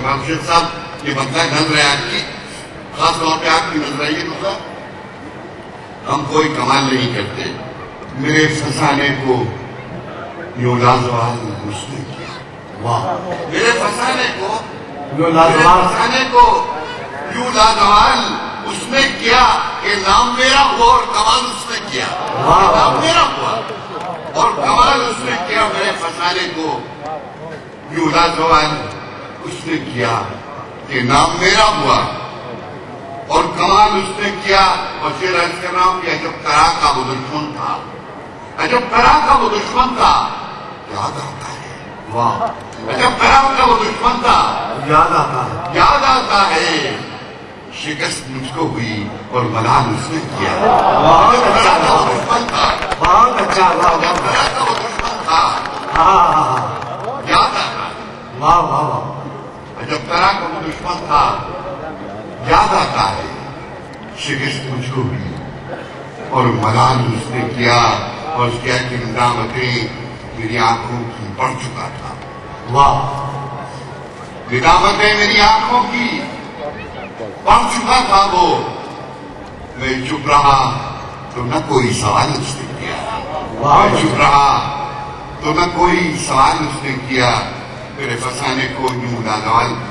शेख साहब, ये बदला नजर है आपकी, खास तौर पे आपकी नजर आई है। दूसरा, हम कोई कमाल नहीं करते, मेरे फंसाने को यूं लाजवाब उसने किया। वाह, मेरे फंसाने को यूं लाजवाब उसने किया कि नाम मेरा हुआ और कमाल उसने किया। नाम मेरा हुआ और कमाल उसने किया, मेरे फंसाने को यूं लाजवाब उसने किया कि नाम मेरा हुआ और कमाल उसने किया। और फिर अर्ज कर रहा हूं कि अजब तरह का वो दुश्मन था, अजब तरह का वो दुश्मन था, याद आता है। वाह, अजब तरह का वो दुश्मन था, याद आता है। शिकस्त मुझको हुई और मलाल उसने किया। अजब तरह का वो दुश्मन था, बहुत अच्छा, अजब तरह का वो दुश्मन था, याद आता है। वाह वाह वाह, जब तरह का वो दुश्मन था, याद आता है। शिकस्त मुझको हुई और मलाल उसने किया। और क्या कि निजामतें मेरी आंखों की बढ़ चुका था। वाह, निजामतें मेरी आंखों की बढ़ चुका था वो। मैं चुप रहा तो न कोई सवाल उसने किया, मैं चुप रहा तो न कोई सवाल उसने किया। मेरे फंसाने को यूं लाजवाब